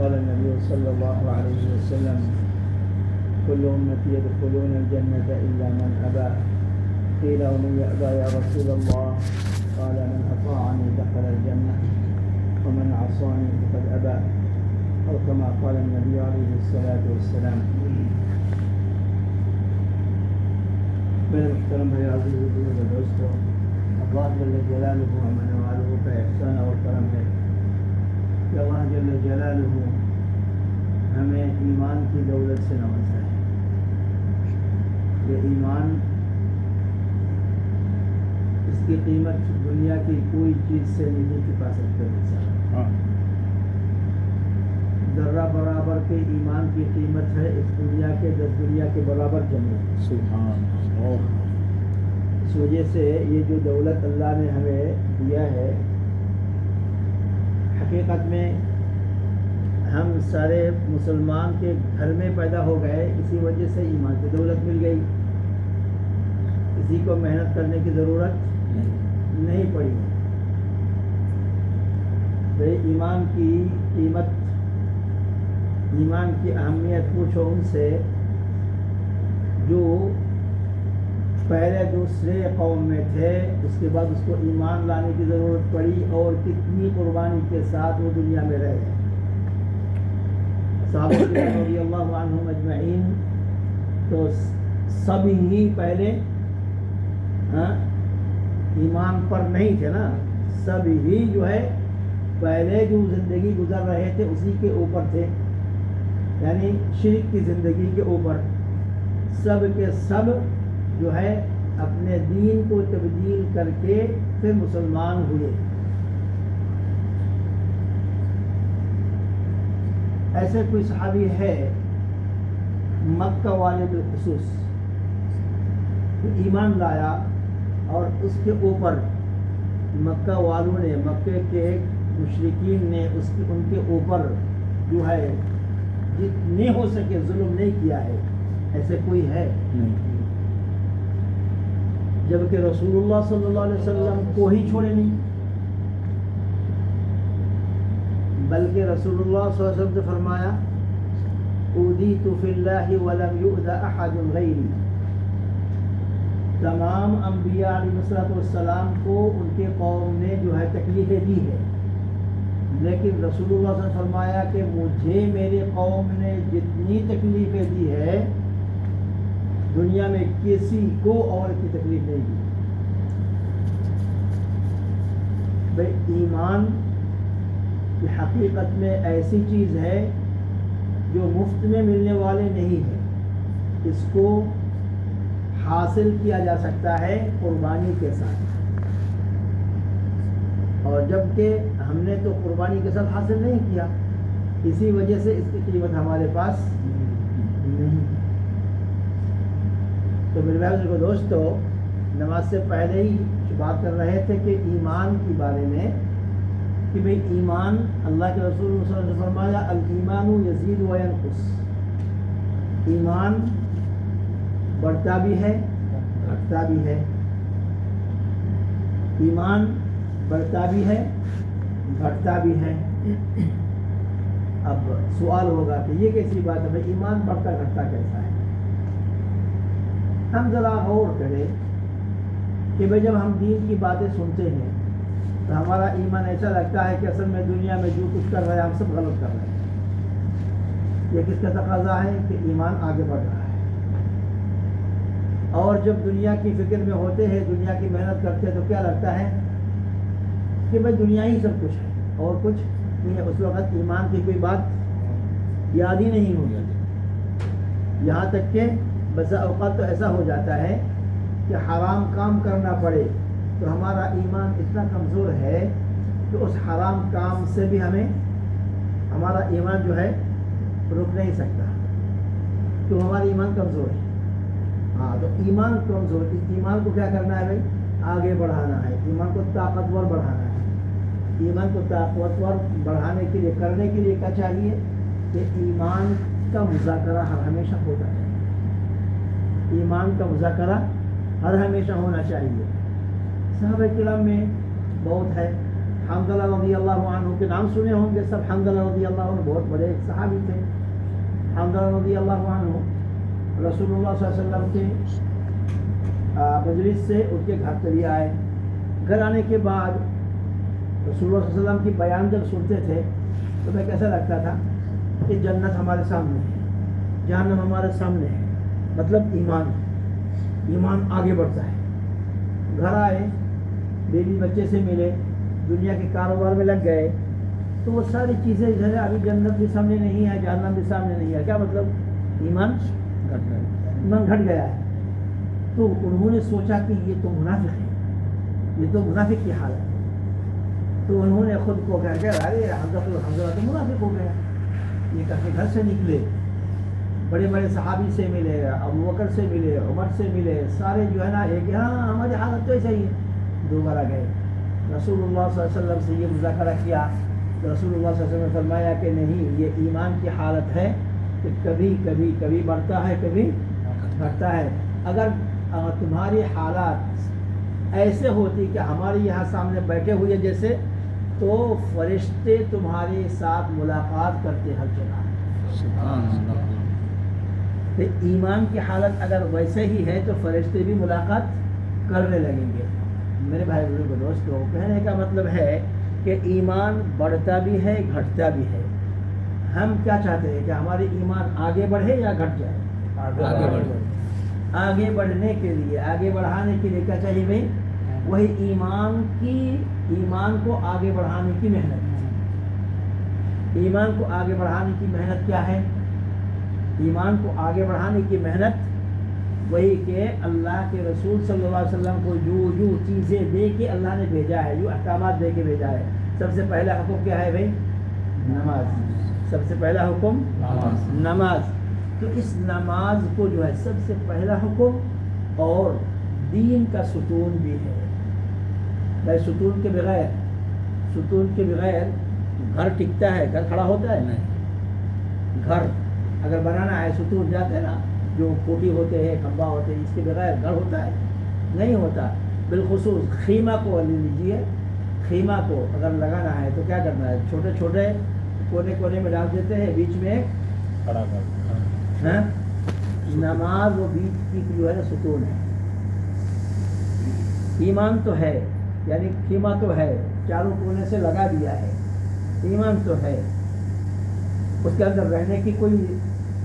قال النبي صلى الله عليه وسلم كل أمتي يدخلون الجنة إلا من أبى قيل ومن يأبى يا رسول الله قال من أطاعني دخل الجنة ومن عصاني فقد أبى أو كما قال النبي عليه الصلاة والسلام. میرے محترم بھائی عزیز و دوستو، اللہ جل جلالہ و منوالہ کا احسان اور کرم ہے کہ اللہ جل جلالہ ہمیں ایمان کی دولت سے نوازا ہے. یہ ایمان، اس کی قیمت دنیا کی کوئی چیز سے نہیں چکا سکتے انسان. ذرہ برابر کے ایمان کی قیمت ہے اس دنیا کے 10 دنیا کے برابر جنت. سبحان اللہ. اس وجہ سے یہ جو دولت اللہ نے ہمیں دیا ہے، حقیقت میں ہم سارے مسلمان کے گھر میں پیدا ہو گئے، اسی وجہ سے ایمان کی دولت مل گئی. کسی کو محنت کرنے کی ضرورت نہیں پڑی. تو ایمان کی قیمت، ایمان کی اہمیت پوچھو ان سے جو پہلے دوسرے قوم میں تھے، اس کے بعد اس کو ایمان لانے کی ضرورت پڑی اور کتنی قربانی کے ساتھ وہ دنیا میں رہے. صحابہ کرام رضی اللہ عنہم اجمعین تو سب ہی پہلے ایمان پر نہیں تھے نا، سب ہی جو ہے پہلے جو زندگی گزر رہے تھے اسی کے اوپر تھے، یعنی شرک کی زندگی کے اوپر. سب کے سب جو ہے اپنے دین کو تبدیل کر کے پھر مسلمان ہوئے. ایسے کوئی صحابی ہے مکہ والے بالخصوص جو ایمان لایا اور اس کے اوپر مکہ والوں نے، مکہ کے مشرکین نے ان کے اوپر جو ہے جتنے ہو سکے ظلم نہیں کیا ہے؟ ایسے کوئی ہے؟ جبکہ رسول اللہ صلی اللہ علیہ وسلم کو ہی چھوڑے نہیں، بلکہ رسول اللہ صلی اللہ علیہ وسلم نے فرمایا اودیت فی اللہ ولم یؤذ احد غیری. تمام انبیاء علیہ السلام کو ان کے قوم نے جو ہے تکلیفیں دی ہے، لیکن رسول اللہ صلی اللہ علیہ وسلم فرمایا کہ مجھے میرے قوم نے جتنی تکلیفیں دی ہے دنیا میں کسی کو اور کی تکلیف نہیں دی. بھائی ایمان کی حقیقت میں ایسی چیز ہے جو مفت میں ملنے والے نہیں ہے. اس کو حاصل کیا جا سکتا ہے قربانی کے ساتھ، اور جبکہ ہم نے تو قربانی کے ساتھ حاصل نہیں کیا، اسی وجہ سے اس کی قیمت ہمارے پاس نہیں. تو میرے بھائی کو دوستو، نماز سے پہلے ہی بات کر رہے تھے کہ ایمان کے بارے میں کہ بھئی ایمان، اللہ کے رسول صلی اللہ علیہ وسلم نے فرمایا الایمان یزید و ینقص. ایمان بڑھتا بھی ہے گھٹتا بھی ہے. ایمان بڑھتا بھی ہے گھٹتا بھی ہے. اب سوال ہوگا کہ یہ کیسی بات ہے، بھائی ایمان بڑھتا گھٹتا کیسا ہے؟ ہم ذرا غور کریں کہ بھائی جب ہم دین کی باتیں سنتے ہیں تو ہمارا ایمان ایسا لگتا ہے کہ اصل میں دنیا میں جو کچھ کر رہے ہیں ہم سب غلط کر رہے ہیں. یہ کس کا تقاضا ہے کہ ایمان آگے بڑھ رہا ہے. اور جب دنیا کی فکر میں ہوتے ہیں، دنیا کی محنت کرتے ہیں، تو کیا لگتا ہے کہ بھائی دنیا ہی سب کچھ ہے اور کچھ نہیں ہے. اس وقت ایمان کی کوئی بات یاد ہی نہیں ہوگی. یہاں تک کہ بسا اوقات تو ایسا ہو جاتا ہے کہ حرام کام کرنا پڑے تو ہمارا ایمان اتنا کمزور ہے کہ اس حرام کام سے بھی ہمارا ایمان جو ہے رک نہیں سکتا، تو ہمارا ایمان کمزور ہے. ہاں، تو ایمان کمزور، اس ایمان کو کیا کرنا ہے بھائی؟ آگے بڑھانا ہے. ایمان کو طاقتور بڑھانا ہے. ایمان کو طاقتور بڑھانے کے لیے، کرنے کے لیے کیا چاہیے کہ ایمان کا مذاکرہ ہر ہمیشہ ہوتا ہے. ایمان کا مذاکرہ ہر ہمیشہ ہونا چاہیے. صحابہ کرام میں بہت ہے حنظلہ رضی اللہ عنہ کے نام سنے ہوں گے سب. حنظلہ رضی اللہ عنہ بہت بڑے ایک صحابی تھے. حنظلہ رضی اللہ عنہ رسول اللہ صلی اللہ علیہ وسلم کے مجلس سے ان کے گھر چلے آئے. گھر آنے کے بعد رسول اللہ صلی اللہ علیہ وسلم کی بیان جب سنتے تھے تو میں کیسا لگتا تھا کہ جنت ہمارے سامنے ہے, جہنم ہمارے سامنے ہے, مطلب ایمان آگے بڑھتا ہے. گھر آئے, بیوی بچے سے ملے, دنیا کے کاروبار میں لگ گئے, تو وہ ساری چیزیں جو ہے ابھی جنت بھی سامنے نہیں ہے, جہنم بھی سامنے نہیں ہے. کیا مطلب ایمان گھٹ گیا ہے. تو انہوں نے سوچا کہ یہ تو منافق ہے, یہ تو منافق کی حالت ہے. تو انہوں نے خود کو کہہ کے ارے حنظلہ تو منافق ہو گیا. یہ کہہ کے گھر سے نکلے, بڑے بڑے صحابی سے ملے, ابو بکر سے ملے, عمر سے ملے, سارے جو ہے نا ایک ہاں ہماری حالت تو ایسا ہی ہے. دوبارہ گئے, رسول اللہ صلی اللہ علیہ وسلم سے یہ مذاکرہ کیا. رسول اللہ صلی اللہ علیہ وسلم نے فرمایا کہ نہیں, یہ ایمان کی حالت ہے کہ کبھی کبھی کبھی بڑھتا ہے, کبھی گھٹتا ہے. اگر تمہاری حالات ایسے ہوتی کہ ہمارے یہاں سامنے بیٹھے ہوئے جیسے, تو فرشتے تمہارے ساتھ ملاقات کرتے ہر جگہ. تو ایمان کی حالت اگر ویسے ہی ہے تو فرشتے بھی ملاقات کرنے لگیں گے. میرے بھائی بزرگ دوستوں, کہنے کا مطلب ہے کہ ایمان بڑھتا بھی ہے, گھٹتا بھی ہے. ہم کیا چاہتے ہیں کہ ہمارے ایمان آگے بڑھے یا گھٹ جائے؟ آگے بڑھے. آگے بڑھنے کے لیے, آگے بڑھانے کے لیے کیا چاہیے بھائی؟ وہی ایمان کو آگے بڑھانے کی محنت. ایمان کو آگے بڑھانے کی محنت کیا ہے؟ ایمان کو آگے بڑھانے کی محنت وہی کہ اللہ کے رسول صلی اللہ علیہ وسلم کو جو چیزیں دے کے اللہ نے بھیجا ہے, جو احکامات دے کے بھیجا ہے. سب سے پہلا حکم کیا ہے بھائی؟ نماز. سب سے پہلا حکم نماز. تو اس نماز کو جو ہے سب سے پہلا حکم, اور دین کا ستون بھی ہے. بھائی ستون کے بغیر گھر ٹکتا ہے؟ گھر کھڑا ہوتا ہے؟ نہیں. گھر اگر بنانا ہے, ستون جاتے ہیں نا, جو کوٹی ہوتے ہیں, کھمبا ہوتے ہیں, اس کے بغیر گھر ہوتا ہے؟ نہیں ہوتا. بالخصوص خیمہ کو لے لیجیے. خیمہ کو اگر لگانا ہے تو کیا کرنا ہے؟ چھوٹے چھوٹے کونے کونے میں ڈال دیتے ہیں, بیچ میں کھڑا کر. نماز وہ بیچ کی جو ہے ستون ہے. ایمان تو ہے, یعنی خیمہ تو ہے, چاروں کونے سے لگا دیا ہے, ایمان تو ہے, اس کے اندر رہنے کی کوئی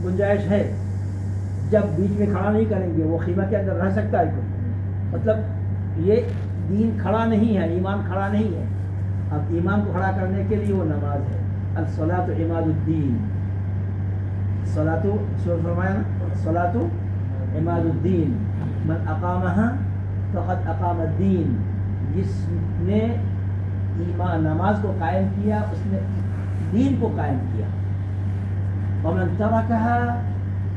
گنجائش ہے. جب بیچ میں کھڑا نہیں کریں گے, وہ خیمہ کے اندر رہ سکتا ہے کوئی؟ مطلب یہ دین کھڑا نہیں ہے, ایمان کھڑا نہیں ہے. اب ایمان کو کھڑا کرنے کے لیے وہ نماز ہے. الصلاۃ عماد الدین. فرمایا نا, الصلاۃ عماد الدین, من اقامها فقد اقام الدین. جس نے ایمان نماز کو قائم کیا اس نے دین کو قائم کیا. ومن ترکها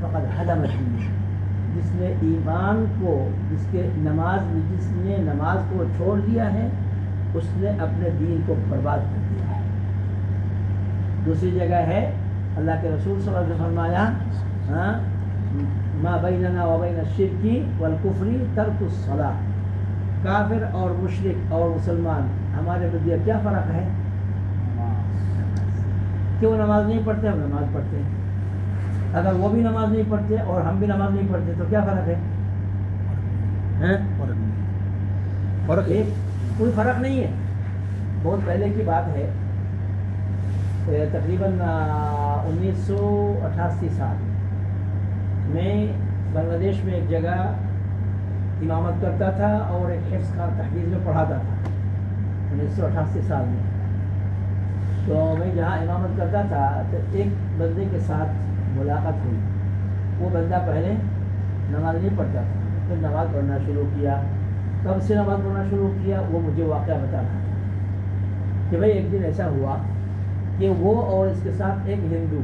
فقد هدم الدین. جس نے ایمان کو, جس نے نماز کو چھوڑ دیا ہے, اس نے اپنے دین کو برباد کر دیا ہے. دوسری جگہ ہے اللہ کے رسول صلی اللہ علیہ وسلم فرمایا, ما بیننا و بین الشرک والکفر ترک الصلاۃ. کافر اور مشرک اور مسلمان ہمارے مدد کیا فرق ہے؟ کہ وہ نماز نہیں پڑھتے, ہم نماز پڑھتے ہیں. اگر وہ بھی نماز نہیں پڑھتے اور ہم بھی نماز نہیں پڑھتے تو کیا فرق ہے؟ کوئی فرق نہیں ہے. بہت پہلے کی بات ہے, تقریباً 1988 سال میں بنگلہ دیش میں ایک جگہ امامت کرتا تھا اور ایک حفظ کا تحفیظ میں پڑھاتا تھا 1988 سال میں. تو میں جہاں امامت کرتا تھا تو ایک بندے کے ساتھ ملاقات ہوئی. وہ بندہ پہلے نماز نہیں پڑھتا تھا, پھر نماز پڑھنا شروع کیا. کب سے نماز پڑھنا شروع کیا وہ مجھے واقعہ بتا رہا تھا کہ بھائی ایک دن ایسا ہوا کہ وہ اور اس کے ساتھ ایک ہندو,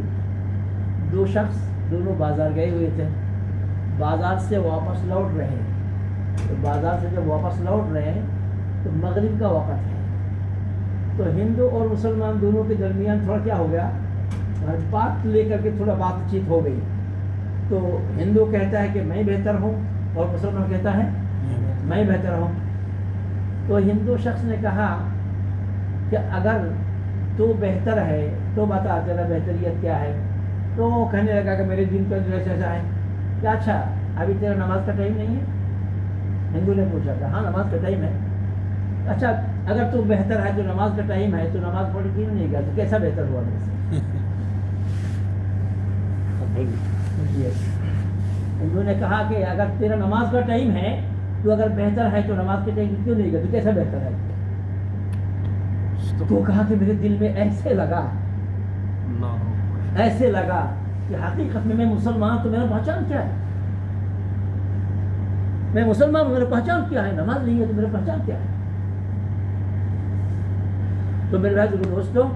دو شخص دونوں بازار گئے ہوئے تھے. بازار سے واپس لوٹ رہے ہیں. تو بازار سے جب واپس لوٹ رہے ہیں تو مغرب کا وقت ہے. تو ہندو اور مسلمان دونوں کے درمیان تھوڑا کیا ہو گیا, بات لے کر کے تھوڑا بات چیت ہو گئی. تو ہندو کہتا ہے کہ میں بہتر ہوں اور مسلمان کہتا ہے میں بہتر ہوں. تو ہندو شخص نے کہا کہ اگر تو بہتر ہے تو بتا تیرا بہتریت کیا ہے. تو وہ کہنے لگا کہ میرے دن کا ڈریس ایسا ہے. کہ اچھا ابھی تیرا نماز کا ٹائم نہیں ہے؟ ہندو نے پوچھا تھا. ہاں نماز کا ٹائم ہے. اچھا اگر تو بہتر ہے تو نماز کا ٹائم ہے تو نماز پڑھ کیوں نہیں گیا؟ تو کیسا بہتر ہوا میرے سے؟ ہندو نے کہا کہ اگر تیرا نماز کا ٹائم ہے تو اگر بہتر ہے تو نماز کے ٹائم کیوں نہیں گیا؟ تو کیسا بہتر ہے؟ تو کہا کہ میرے دل میں ایسے لگا کہ حقیقت میں مسلمان تو میرا پہچان کیا ہے؟ میں مسلمان ہوں، میرا پہچان کیا ہے؟ نماز نہیں ہے تو میرا پہچان کیا ہے؟ تو میرے بھائی دوستوں،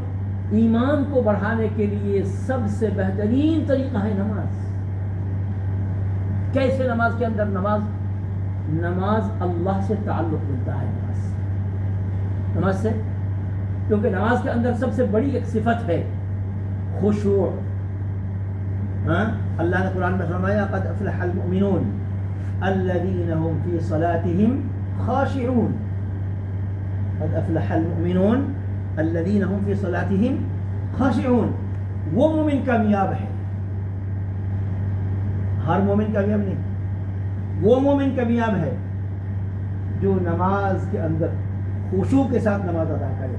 ایمان کو بڑھانے کے لیے سب سے بہترین طریقہ ہے نماز. کیسے نماز کے اندر؟ نماز اللہ سے تعلق ملتا ہے. نماز سے، کیونکہ نماز کے اندر سب سے بڑی ایک صفت ہے خشوع. اللہ نے قرآن میں فرمایا قد افلح المؤمنون الذین هم فی صلاتهم خاشعون. قد افلح المؤمنون الذین هم فی صلاتهم خاشعون. وہ مومن کامیاب ہے. ہر مومن کامیاب نہیں، وہ مومن کامیاب ہے جو نماز کے اندر خشوع کے ساتھ نماز ادا کرے.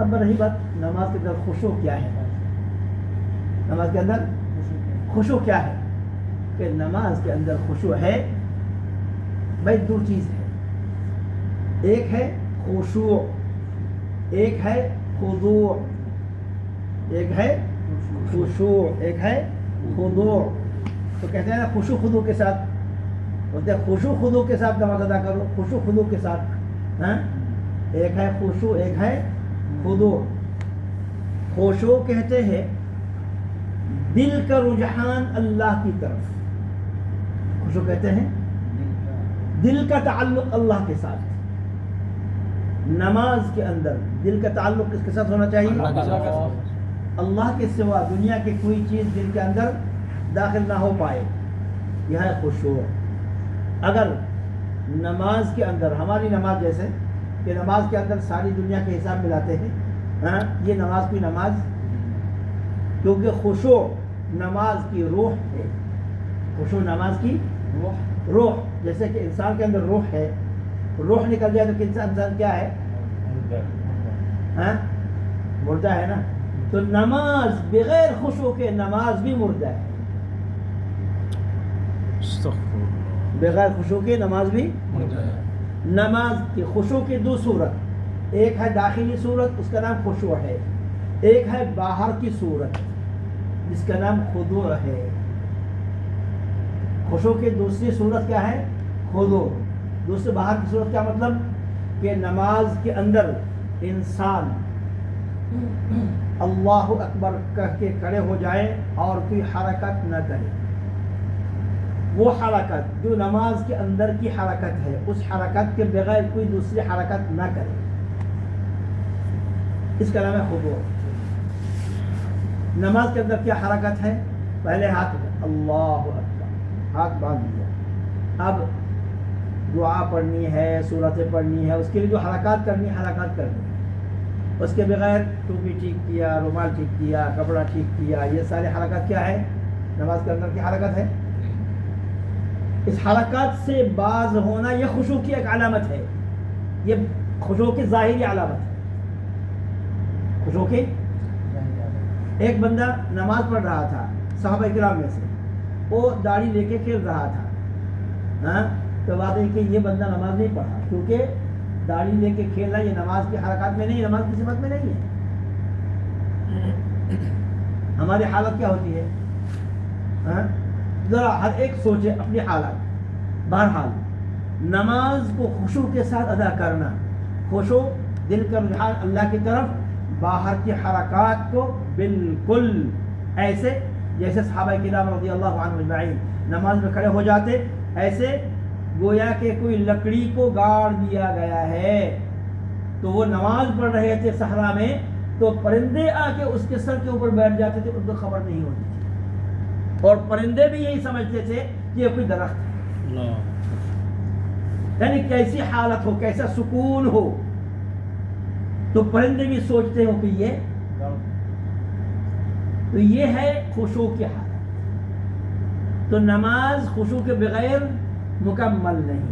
اب رہی بات نماز کے اندر خشوع کیا ہے. نماز کے اندر خشوع کیا ہے؟ کہ نماز کے اندر خشوع ہے بھائی دو چیز ہے. ایک ہے خشوع، ایک ہے خضوع. ایک ہے خشوع، ایک ہے خضوع. تو کہتے ہیں نا خشوع خضوع کے ساتھ، بولتے ہیں خشوع خضوع کے ساتھ نماز ادا کرو. خشوع خضوع کے ساتھ، ایک ہے خشوع، ایک ہے خضوع. خشوع کہتے ہیں دل کا رجحان اللہ کی طرف. خشوع کہتے ہیں دل کا تعلق اللہ کے ساتھ. نماز کے اندر دل کا تعلق کس کے ساتھ ہونا چاہیے؟ اللہ کے سوا دنیا کی کوئی چیز دل کے اندر داخل نہ ہو پائے. یہ ہے خشوع. اگر نماز کے اندر ہماری نماز جیسے کہ نماز کے اندر ساری دنیا کے حساب ملاتے ہیں، یہ نماز کی نماز، کیونکہ خشوع نماز کی روح ہے. خشوع نماز کی روح. جیسے کہ انسان کے اندر روح ہے، روح نکل جائے تو انسان کیا ہے؟ مردہ ہے نا. تو نماز بغیر خشوع کے نماز بھی مردہ ہے. بغیر خشوع کے نماز بھی مردہ ہے. نماز کی خشوع کی دو صورت، ایک ہے داخلی صورت اس کا نام خشوع ہے، ایک ہے باہر کی صورت جس کا نام خضوع ہے. خشوع کی دوسری صورت کیا ہے؟ خضوع. دوسری باہر کی صورت کیا مطلب؟ کہ نماز کے اندر انسان اللہ اکبر کہہ کے کھڑے ہو جائے اور کوئی حرکت نہ کرے. وہ حرکت جو نماز کے اندر کی حرکت ہے اس حرکت کے بغیر کوئی دوسری حرکت نہ کرے، اس کا نام ہے خضوع. نماز کے اندر کیا حرکت ہے؟ پہلے ہاتھ اللہ اکبر، ہاتھ باندھ دیا. اب دعا پڑھنی ہے، سورتیں پڑھنی ہے، اس کے لیے جو حرکات کرنی ہے حرکات کرنی ہے. اس کے بغیر ٹوپی ٹھیک کیا، رومال ٹھیک کیا، کپڑا ٹھیک کیا، یہ سارے حرکات کیا ہے؟ نماز کے اندر کی حرکت ہے. اس حرکات سے باز ہونا یہ خشوع کی ایک علامت ہے. یہ خشوع کی ظاہری علامت ہے. خشوع کی ایک بندہ نماز پڑھ رہا تھا صحابہ کرام میں سے، وہ داڑھی لے کے کھیل رہا تھا. تو بات ہے کہ یہ بندہ نماز نہیں پڑھا، کیونکہ داڑھی لے کے کھیلنا یہ نماز کی حرکات میں نہیں، نماز کی صفت میں نہیں ہے. ہماری حالت کیا ہوتی ہے؟ ذرا ہر ایک سوچے اپنی حالت. بہرحال نماز کو خشوع کے ساتھ ادا کرنا، خشوع دل کا رجحان اللہ کی طرف، باہر کی حرکات کو بالکل ایسے جیسے صحابہ کرام رضی اللہ عنہم اجمعین نماز میں کھڑے ہو جاتے، ایسے گویا کہ کوئی لکڑی کو گاڑ دیا گیا ہے. تو وہ نماز پڑھ رہے تھے صحرا میں، تو پرندے آ کے اس کے سر کے اوپر بیٹھ جاتے تھے، ان کو خبر نہیں ہوتی تھی. اور پرندے بھی یہی سمجھتے تھے کہ یہ کوئی درخت ہے. یعنی کیسی حالت ہو، کیسا سکون ہو. تو پرندے بھی سوچتے ہو کہ یہ ہے خشوع کی حالت. تو نماز خشوع کے بغیر مکمل نہیں.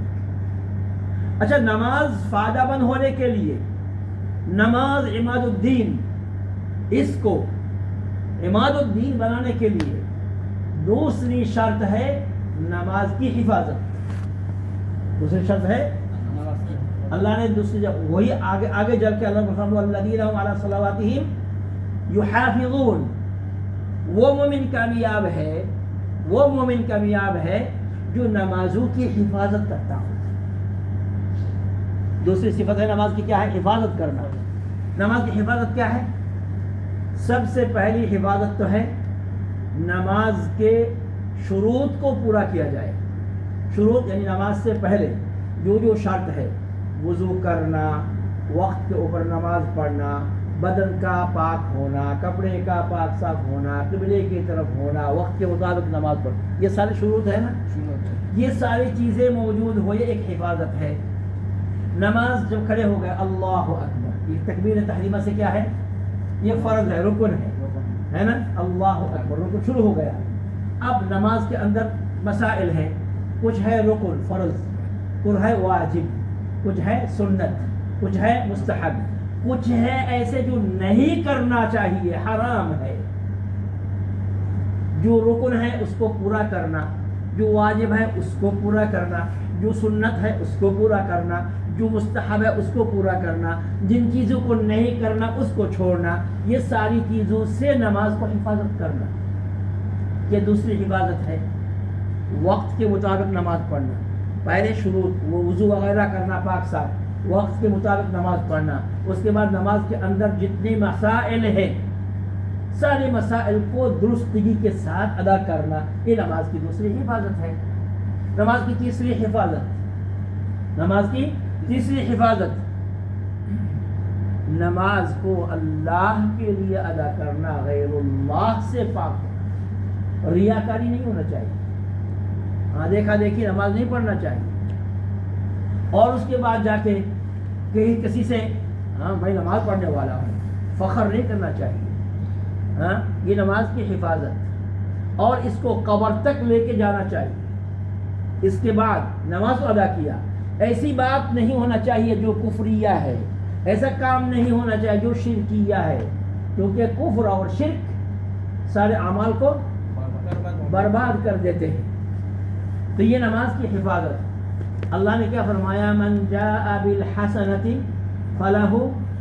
اچھا نماز فائدہ مند ہونے کے لیے نماز عماد الدین، اس کو عماد الدین بنانے کے لیے دوسری شرط ہے نماز کی حفاظت. دوسری شرط ہے اللہ نے دوسری وہی آگے جل کے اللہ فرمایا والذین هم علی صلواتہم یحافظون. وہ مومن کامیاب ہے جو نمازوں کی حفاظت کرتا ہو. دوسری صفت ہے نماز کی کیا ہے؟ حفاظت کرنا. نماز کی حفاظت کیا ہے؟ سب سے پہلی حفاظت تو ہے نماز کے شروط کو پورا کیا جائے. شروط یعنی نماز سے پہلے جو شرط ہے، وضو کرنا، وقت کے اوپر نماز پڑھنا، بدن کا پاک ہونا، کپڑے کا پاک صاف ہونا، قبلے کی طرف ہونا، وقت کے مطابق نماز پڑھنا، یہ سارے شروط ہے نا. یہ ساری چیزیں موجود ہو، یہ ایک حفاظت ہے. نماز جب کھڑے ہو گئے اللہ اکبر، یہ تکبیر تحریمہ سے کیا ہے؟ یہ فرض ہے، رکن ہے نا. اللہ اکبر رکن شروع ہو گیا. اب نماز کے اندر مسائل ہیں، کچھ ہے رکن فرض، کچھ ہے واجب، کچھ ہے سنت، کچھ ہے مستحب، کچھ ہے ایسے جو نہیں کرنا چاہیے، حرام ہے. جو رکن ہے اس کو پورا کرنا، جو واجب ہے اس کو پورا کرنا، جو سنت ہے اس کو پورا کرنا، جو مستحب ہے اس کو پورا کرنا، جن چیزوں کو نہیں کرنا اس کو چھوڑنا. یہ ساری چیزوں سے نماز کو حفاظت کرنا، یہ دوسری حفاظت ہے. وقت کے مطابق نماز پڑھنا، پہلے شروط وہ وضو وغیرہ کرنا پاک صاف، وقت کے مطابق نماز پڑھنا. اس کے بعد نماز کے اندر جتنے مسائل ہیں سارے مسائل کو درستگی کے ساتھ ادا کرنا، یہ نماز کی دوسری حفاظت ہے. نماز کی تیسری حفاظت نماز کو اللہ کے لیے ادا کرنا، غیر اللہ سے پاک. ریاکاری نہیں ہونا چاہیے، دیکھا دیکھی نماز نہیں پڑھنا چاہیے. اور اس کے بعد جا کے کسی سے بھائی نماز پڑھنے والا ہوں فخر نہیں کرنا چاہیے. یہ نماز کی حفاظت. اور اس کو قبر تک لے کے جانا چاہیے. اس کے بعد نماز ادا کیا، ایسی بات نہیں ہونا چاہیے جو کفریہ ہے، ایسا کام نہیں ہونا چاہیے جو شرکیہ ہے، کیونکہ کفر اور شرک سارے اعمال کو برباد کر دیتے ہیں. تو یہ نماز کی حفاظت. اللہ نے کیا فرمایا؟ من جاء بالحسنۃ فلہ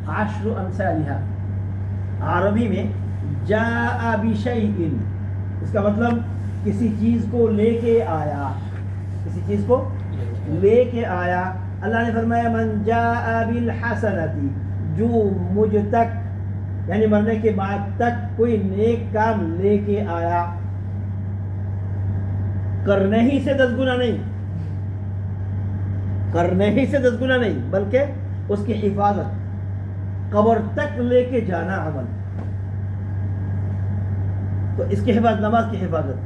عشر امثالها. عربی میں جاء بشیء اس کا مطلب کسی چیز کو لے کے آیا، کسی چیز کو لے کے آیا. اللہ نے فرمایا من جاء بالحسنۃ، جو مجھ تک یعنی مرنے کے بعد تک کوئی نیک کام لے کے آیا، کرنے ہی سے 10 گنا نہیں، کرنے ہی سے 10 گنا نہیں، بلکہ اس کی حفاظت، قبر تک لے کے جانا عمل. تو اس کی حفاظت، نماز کی حفاظت.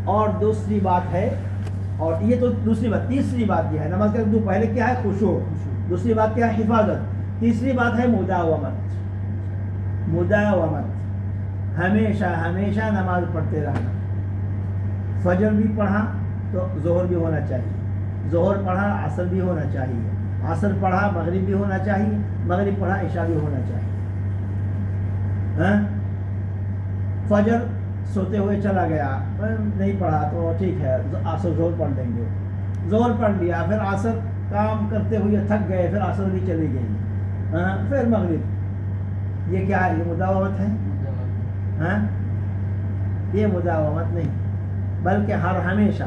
اور دوسری بات ہے، اور یہ تو دوسری بات. تیسری بات یہ ہے نماز کا پہلے کیا ہے؟ خشوع. دوسری بات کیا ہے؟ حفاظت. تیسری بات ہے مداومت. ہمیشہ نماز پڑھتے رہنا. فجر بھی پڑھا تو ظہر بھی ہونا چاہیے، ظہر پڑھا عصر بھی ہونا چاہیے، عصر پڑھا مغرب بھی ہونا چاہیے، مغرب پڑھا عشاء بھی ہونا چاہیے. فجر سوتے ہوئے چلا گیا، نہیں پڑھا تو ٹھیک ہے، عصر ظہر پڑھ لیں گے. ظہر پڑھ لیا، پھر عصر کام کرتے ہوئے تھک گئے، پھر عصر بھی چلی گئی، پھر مغرب. یہ کیا ہے؟ یہ مداومت ہے. یہ مداومت نہیں، بلکہ ہمیشہ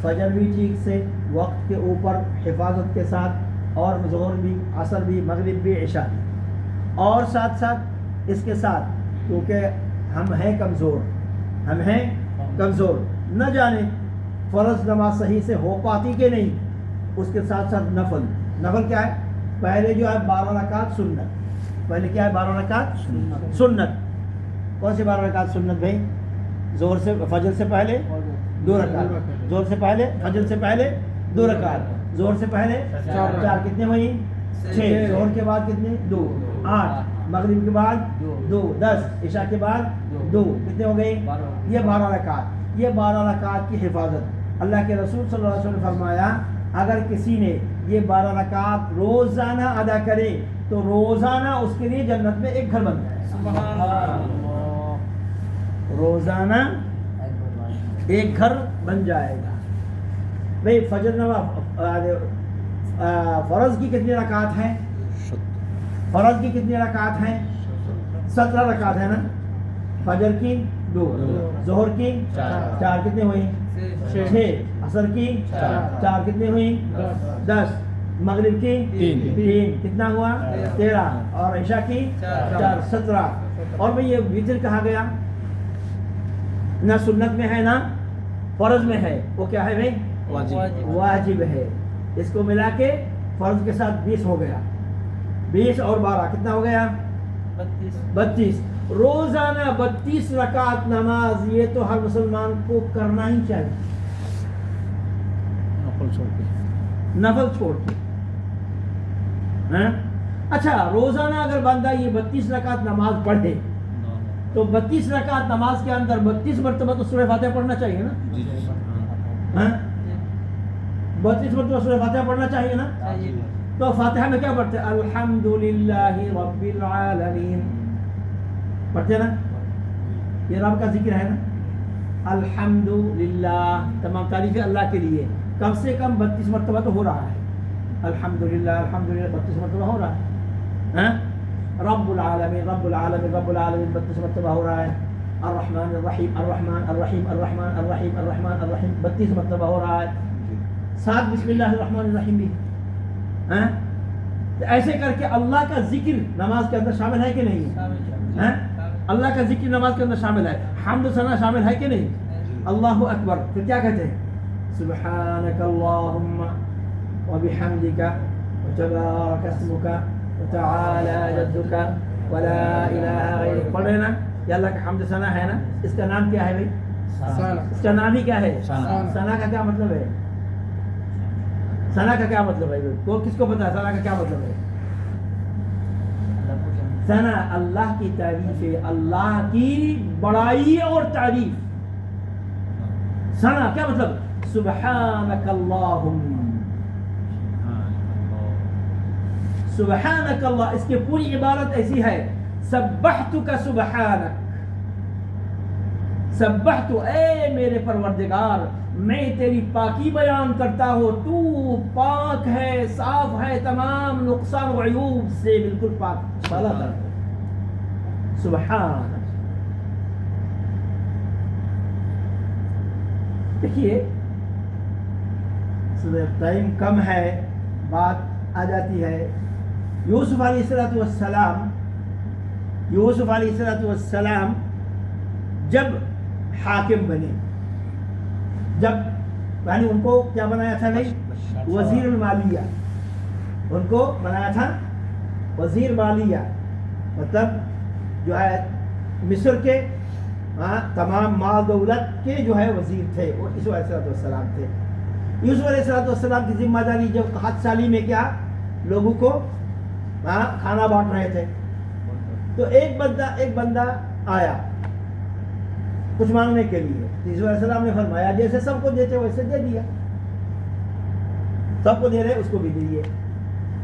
فجر بھی ٹھیک سے وقت کے اوپر حفاظت کے ساتھ، اور ظہر بھی، عصر بھی، مغرب بھی، عشاء بھی. اور ساتھ اس کے ساتھ کیونکہ ہم ہیں کمزور، نہ جانے فرض نماز صحیح سے ہو پاتی کہ نہیں، اس کے ساتھ نفل کیا ہے؟ پہلے جو ہے 12 رکعت سنت. پہلے کیا ہے؟ 12 رکعت سنت. کون سی 12 رکعت سنت بھائی؟ زور سے فجر سے پہلے 2 رکعت، زور سے پہلے فجر سے پہلے 2 رکعت، زور سے پہلے 4، کتنے ہوئی؟ 6. زہر کے بعد کتنے؟ 2. 8, مغرب کے بعد 2, 10, عشاء کے بعد 2, کتنے ہو گئے؟ یہ 12 رکعت. یہ 12 رکعت کی حفاظت اللہ کے رسول صلی اللہ علیہ وسلم نے فرمایا اگر کسی نے یہ 12 رکعت روزانہ ادا کرے تو روزانہ اس کے لیے جنت میں ایک گھر بن جائے. روزانہ ایک گھر بن جائے گا. بھئی فجر فرض کی کتنی رکعت ہیں؟ فرض کی کتنی رکعت ہیں؟ 17 رکعت ہے نا. فجر کی 2, ظہر کی 4, کتنے ہوئی؟ 6, عصر کی 4, کتنے ہوئی؟ 10, مغرب کی 3, کتنا ہوا؟ 13, اور عشاء کی 4, 17. اور بھئی یہ وتر کہا گیا نہ سنت میں ہے نہ فرض میں ہے, وہ کیا ہے بھئی؟ واجب ہے. اس کو ملا کے فرض کے ساتھ 20 ہو گیا. 20 اور 12 کتنا ہو گیا؟ 32. روزانہ 32 رکعت نماز یہ تو ہر مسلمان کو کرنا ہی چاہیے, نفل چھوڑ کے. اچھا, روزانہ اگر بندہ یہ 32 رکعت نماز پڑھے تو 32 رکعت نماز کے اندر 32 مرتبہ تو سورہ فاتحہ پڑھنا چاہیے نا. 32 مرتبہ سورہ فاتحہ پڑھنا چاہیے نا. تو فاتحہ میں کیا پڑھتے ہیں؟ الحمدللہ رب العالمین پڑھتے نا. یہ رب کا ذکر ہے نا. الحمدللہ, تمام تعریفیں اللہ کے لیے. کم سے کم 32 مرتبہ تو ہو رہا ہے. الحمدللہ الحمدللہ 32 مرتبہ ہو رہا ہے. رب العالمین رب العالمین رب العالمین 32 مرتبہ ہو رہا ہے. الرحمن الرحیم الرحمن الرحیم الرحمن الرحیم الرحمن الرحیم 32 مرتبہ ہو رہا ہے. ساتھ بسم اللہ الرحمن الرحیم بھی. ایسے کر کے اللہ کا ذکر نماز کے اندر شامل ہے کہ نہیں؟ اللہ کا ذکر نماز کے اندر شامل ہے. حمد و ثنا شامل ہے کہ نہیں؟ اللہ اکبر. پھر کیا کہتے ہیں؟ سبحانک اللہم وبحمدک وتبارک اسمک وتعالی جدک ولا الہ غیرک. پڑھ رہے نا. یہ اللہ کا حمد ثنا ہے نا. اس کا نام کیا ہے بھائی؟ اس کا نام ہی کیا ہے؟ ثنا کا کیا مطلب ہے؟ ثنا کا کیا مطلب ہے؟ تو کس کو پتا ہے ثنا کا کیا مطلب ہے؟ ثنا اللہ کی تعریف ہے, اللہ کی بڑائی اور تعریف. ثنا کیا مطلب؟ سبحانک اللہم, سبحانک اللہ. اس کی پوری عبارت ایسی ہے سبحتک سبحانک. سبحت, اے میرے پروردگار میں تیری پاکی بیان کرتا ہوں, تو پاک ہے, صاف ہے, تمام نقصان و عیوب سے بالکل پاک بالا تر. سبحان. دیکھیے ٹائم کم ہے, بات آ جاتی ہے. یوسف علیہ السلام, یوسف علیہ السلام جب حاکم بنے, جب یعنی ان کو کیا بنایا تھا بھائی؟ وزیر المالیہ. ان کو بنایا تھا وزیر مالیہ, مطلب جو ہے مصر کے تمام مال دولت کے جو ہے وزیر تھے, وہ یوسف علیہ السلام تھے. یوسف علیہ السلام کی ذمہ داری جب 7 سالی میں کیا لوگوں کو کھانا بانٹ رہے تھے, تو ایک بندہ آیا کچھ مانگنے کے لیے. یوسف علیہ السلام نے فرمایا جیسے سب کو دیتے ویسے دے دیا, سب کو دے رہے اس کو بھی دیجیے.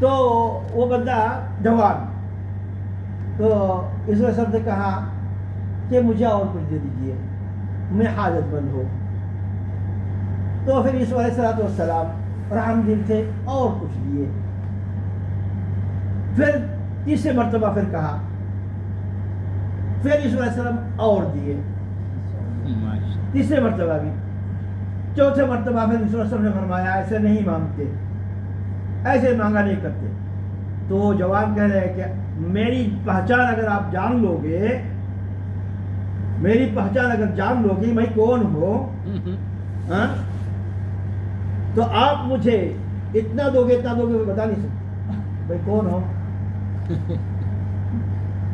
تو وہ بندہ جوان, تو یوسف علیہ السلام نے کہا کہ مجھے اور کچھ دے دیجیے, میں حاجت مند ہوں. تو پھر یوسف علیہ السلام رحم دل تھے اور کچھ دیے. پھر تیسرے مرتبہ پھر کہا, پھر یوسف علیہ السلام اور دیے. تیسرے مرتبہ بھی, چوتھے مرتبہ پھر یوسف علیہ السلام نے فرمایا ایسے نہیں مانگتے, ایسے مانگا نہیں کرتے. تو جوان کہہ رہے کہ میری پہچان اگر آپ جان لو گے, میری پہچان اگر جان لو گے میں کون ہوں, تو آپ مجھے اتنا دو گے میں بتا نہیں سکتا بھائی کون ہو,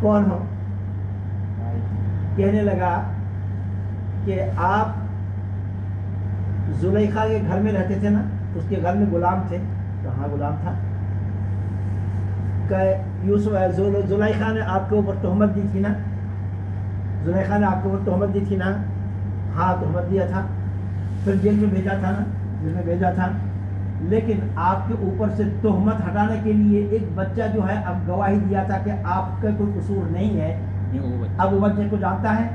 کون ہو. کہنے لگا کہ آپ زلیخا کے گھر میں رہتے تھے نا, اس کے گھر میں غلام تھے. کہاں غلام تھا؟ کہ زلیخا نے آپ کے اوپر تہمت دی تھی نا، زلیخا نے آپ کے اوپر تہمت دی تھی نا، ہاں تہمت دیا تھا، پھر جیل میں بھیجا تھا نا، جیل میں بھیجا تھا، لیکن آپ کے اوپر سے تہمت ہٹانے کے لیے ایک بچہ جو ہے اب گواہی دیا تھا کہ آپ کا کوئی قصور نہیں ہے، اب وہ بچے کو جانتا ہے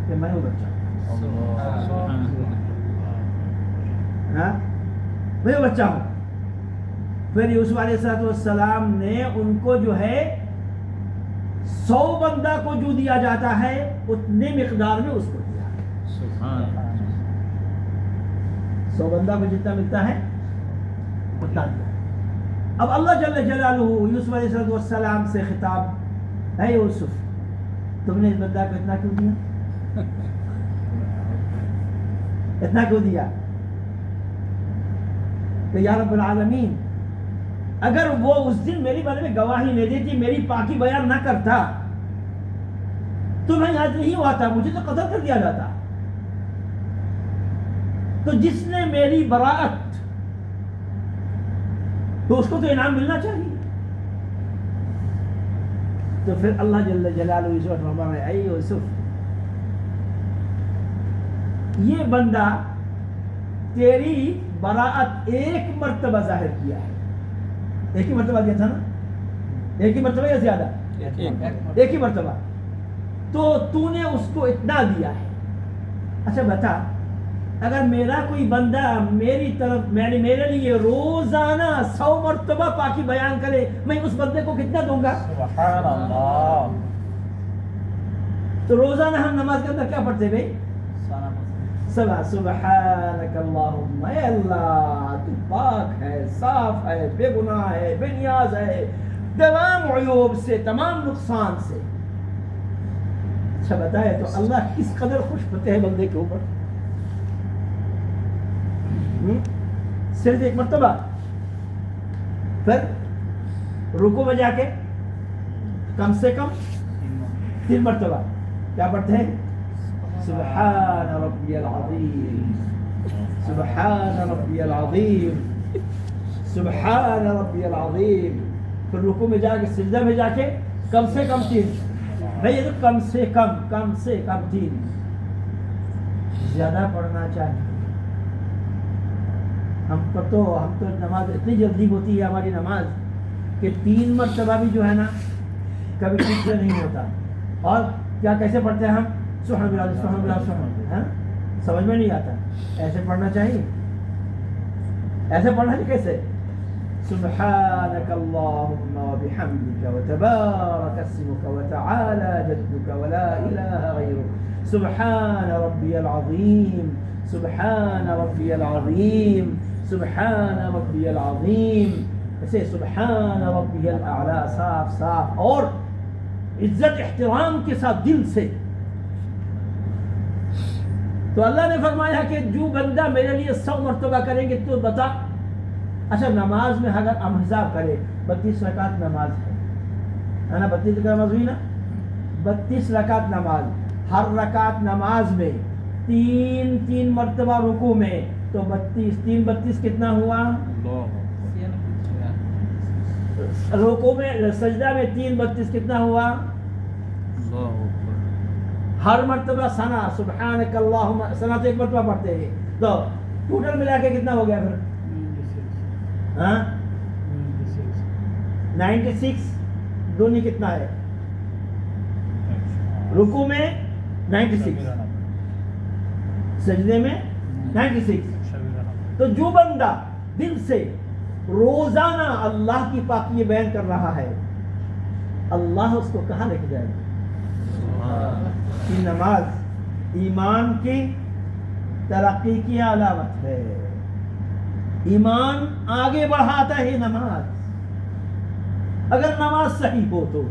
کہ میں وہ بچہ ہاں میں وہ بچہ ہوں. پھر یوسف علیہ السلام نے ان کو جو ہے 100 بندہ کو جو دیا جاتا ہے اتنے مقدار میں اس کو دیا. 100 بندہ کو جتنا ملتا ہے اتنا دیا. اب اللہ جل جلالہ یوسف علیہ السلام سے خطاب، اے یوسف تم نے اس بندہ کو اتنا کیوں دیا؟ اتنا کیوں دیا؟ کہ یا رب العالمین اگر وہ اس دن میری بارے میں گواہی نہیں دیتی، میری پاکی بیان نہ کرتا تو میں یاد نہیں ہوا تھا، مجھے تو قتل کر دیا جاتا. تو جس نے میری براءت، تو اس کو تو انعام ملنا چاہیے. تو پھر اللہ جل جلالہ یوسف فرما رہے اے یوسف یہ بندہ تیری براءت ایک مرتبہ ظاہر کیا ہے. ایک ہی مرتبہ دیا تھا نا، ایک ہی مرتبہ یا زیادہ؟ ایک ہی مرتبہ. تو نے اس کو اتنا دیا ہے. اچھا بتا، اگر میرا کوئی بندہ میری طرف میرے لیے روزانہ 100 مرتبہ پاکی بیان کرے، میں اس بندے کو کتنا دوں گا؟ سبحان اللہ. تو روزانہ ہم نماز کے اندر کیا پڑھتے بھائی؟ سبحانک اللہم، اے اللہ تو پاک ہے، صاف ہے، بے گناہ ہے، بے نیاز ہے تمام عیوب سے، تمام نقصان سے. اچھا بتائے تو اللہ کس قدر خوش ہوتے ہیں بندے کے اوپر. صرف ایک مرتبہ. پھر رکوع میں جا کے کم سے کم 3 مرتبہ کیا پڑھتے ہیں؟ سبحان ربی العظیم، سبحان ربی العظیم، سبحان ربی العظیم. پھر رکوع میں جا کے سجدہ میں جا کے کم سے کم 3. بھائی یہ تو کم سے کم 3. زیادہ پڑھنا چاہیے. ہم تو نماز اتنی جلدی ہوتی ہے ہماری نماز کہ 3 مرتبہ بھی جو ہے نا کبھی ٹھیک سے نہیں ہوتا. اور کیا کیسے پڑھتے ہیں ہم؟ سبحان اللہ سبحان اللہ سبحان اللہ. سمجھ میں نہیں آتا. ایسے پڑھنا چاہیے. ایسے پڑھنا چاہیے کیسے؟ سبحانک اللہم وبحمدک وتبارک اسمک وتعالی جدک ولا الہ غیرک، سبحان ربی العظیم، سبحان ربی العظیم، سبحان ربی العظیم. ایسے سبحان ربی الاعلی صاف اور عزت احترام کے ساتھ دل سے. تو اللہ نے فرمایا کہ جو بندہ میرے لیے 100 مرتبہ کریں گے تو بتا. اچھا نماز میں اگر ہم حساب کریں 32 رکعت نماز ہے نا، 32 رکعت نماز ہوئی نا، 32 رکعت نماز. ہر رکعت نماز میں 3 مرتبہ رکوع میں، تو 32 کتنا ہوا؟ رکوع میں سجدہ میں 32 کتنا ہوا؟ ہر مرتبہ ثنا سبحانک اللہم، ثنا تو ایک مرتبہ پڑھتے ہیں، تو ٹوٹل ملا کے کتنا ہو گیا پھر؟ 96. دونوں کتنا ہے؟ رکوع میں 96، سجدے میں 96. تو جو بندہ دل سے روزانہ اللہ کی پاکی بیان کر رہا ہے، اللہ اس کو کہاں لے کے جائے گا؟ کہ نماز ایمان کی ترقی کی علامت ہے. ایمان آگے بڑھاتا ہے نماز. اگر نماز صحیح ہو تو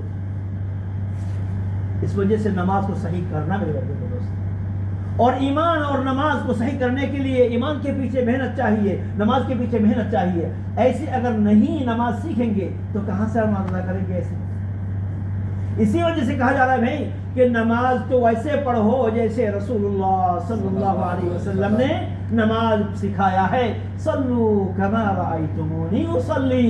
اس وجہ سے نماز کو صحیح کرنا میرے دوست. اور ایمان اور نماز کو صحیح کرنے کے لیے ایمان کے پیچھے محنت چاہیے، نماز کے پیچھے محنت چاہیے. ایسے اگر نہیں نماز سیکھیں گے تو کہاں سے نماز ادا کریں گے؟ ایسے اسی وجہ سے کہا جا رہا ہے بھائی کہ نماز تو ویسے پڑھو جیسے رسول اللہ صلی اللہ علیہ وسلم نے نماز سکھایا ہے. صلو کما رأیتمونی اصلی،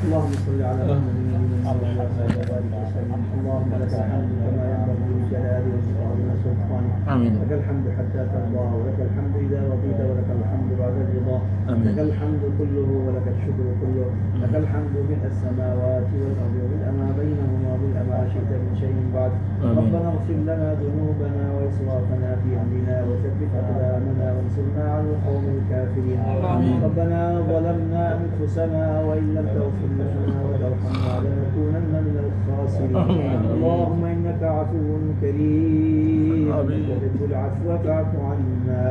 اللهم صل على محمد اللهم لك الحمد كما ينبغي لجلال وجهك وسلطانك. آمين. لك الحمد حتى ترضى ولك الحمد إذا رضيت ولك الحمد بعد الرضا. آمين. لك الحمد كله ولك الشكر كله. لك الحمد ملء السماوات والأرض وملء ما بينهما وملء ما شئت من شيء بعد. آمين. ربنا اغفر لنا ذنوبنا وإسرافنا في أمرنا وثبت أقدامنا وانصرنا على القوم الكافرين. آمين. ربنا ظلمنا أنفسنا وإن لم تغفر لنا وترحمنا لنكونن من الخاسرين. اللهم إنك عفو كريم تحب العفو فاعف عنا.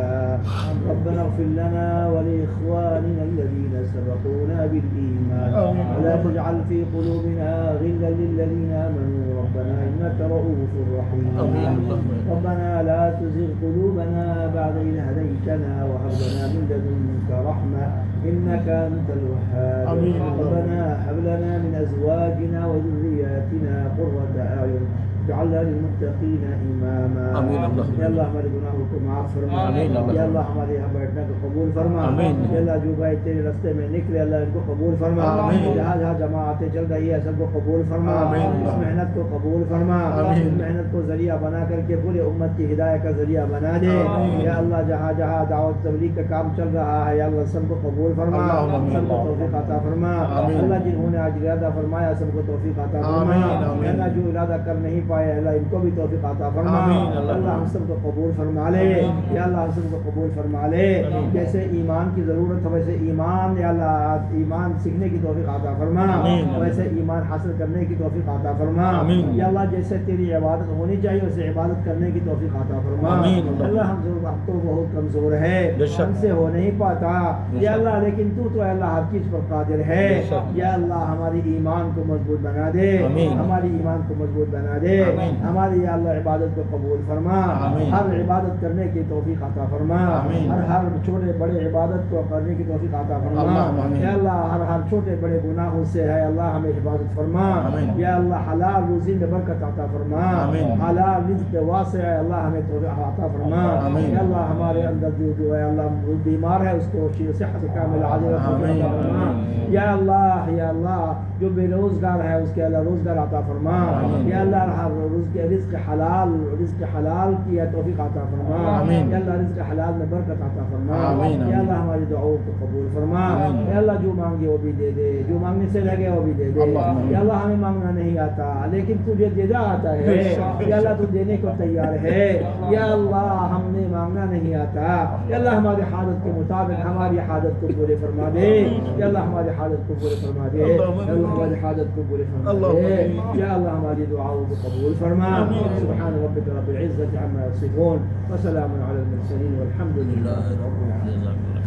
ربنا اغفر لنا ولإخواننا الذين سبقونا بالإيمان ولا تجعل في قلوبنا غلا للذين آمنوا ربنا إنك رؤوف رحيم. ربنا لا تزغ قلوبنا بعد إذ هديتنا وهب لنا من لدنك رحمة إنك أنت الوهاب. ربنا هب لنا من أزواجنا وذرياتنا قرة أعين واجعلنا للمتقين إماما. یا اللہ ہمارے گناہوں کو معاف فرما. یا اللہ ہمارے یہاں بیٹھنے کو قبول فرما. یا اللہ جو بھائی تیرے راستے میں نکلے اللہ ان کو قبول فرما. جہاں جہاں جماعتیں چل رہی ہے سب کو قبول فرما. اس محنت کو قبول فرما. اس محنت کو ذریعہ بنا کر کے پورے امت کی ہدایت کا ذریعہ بنا دے. یا اللہ جہاں جہاں دعوت تبلیغ کا کام چل رہا ہے یا اللہ سب کو قبول فرما, سب کو توفیق عطا فرما. اللہ جنہوں نے آج ارادہ فرمایا سب کو توفیق عطا فرما. اللہ جو ارادہ کر نہیں پائے اللہ ان کو بھی توفیق عطا فرما. اللہ ہم سب کو قبول فرما لے. یا اللہ ہم سب کو قبول فرما لے. جیسے ایمان کی ضرورت ہے ویسے ایمان یا اللہ ایمان سیکھنے کی توفیق عطا فرما, ویسے ایمان حاصل کرنے کی توفیق عطا فرما. یا اللہ جیسے تیری عبادت ہونی چاہیے ویسے عبادت کرنے کی توفیق عطا فرما. اللہ ہم تو بہت کمزور ہے, ہم سے ہو نہیں پاتا یا اللہ, لیکن تو اللہ ہر چیز پر قادر ہے. یا اللہ ہماری ایمان کو مضبوط بنا دے, ہماری ایمان کو مضبوط بنا دے. ہماری یا اللہ عبادت کو قبول فرما. ہر عبادت کرنے کی توفیق عطا فرما. ہر چھوٹے بڑے عبادت کو کرنے کی توفیق عطا فرما. یا اللہ ہر چھوٹے بڑے گناہوں سے ہے اللہ ہمیں حفاظت فرما. یا اللہ حلال روزی میں برکت عطا فرما. حلال رزق واسع ہے اللہ ہمیں توفیق عطا فرما. یا اللہ ہمارے اندر جو ہے اللہ بیمار ہے اس کو صحت کامل عاجل عطا فرما. یا اللہ جو بے روزگار ہے اس کے اللہ روزگار عطا فرما. یا اللہ ہر رزق حلال کی توفیق عطا فرما. یا اللہ رزق حلال میں برکت عطا فرما. یا اللہ ہماری دعاؤں کو قبول فرما. یا اللہ جو مانگے وہ بھی دے دے, جو مانگنے سے لگے وہ بھی دے دے. یا اللہ ہمیں مانگنا نہیں آتا لیکن تجھے دینا آتا ہے. یا اللہ تو دینے کو تیار ہے. یا اللہ ہم نے مانگنا نہیں آتا. یا اللہ ہماری حالت کے مطابق ہماری حاجت کو پورے فرما دے. یا اللہ ہماری حاجت کو پورے فرما دے. یا اللہ ہماری حاجت کو پورے فرما دے. یا اللہ ہماری دعاؤں کو قبول فرما. سبحان ربك رب العزة عما يصفون وسلام على المرسلين والحمد لله رب العالمين.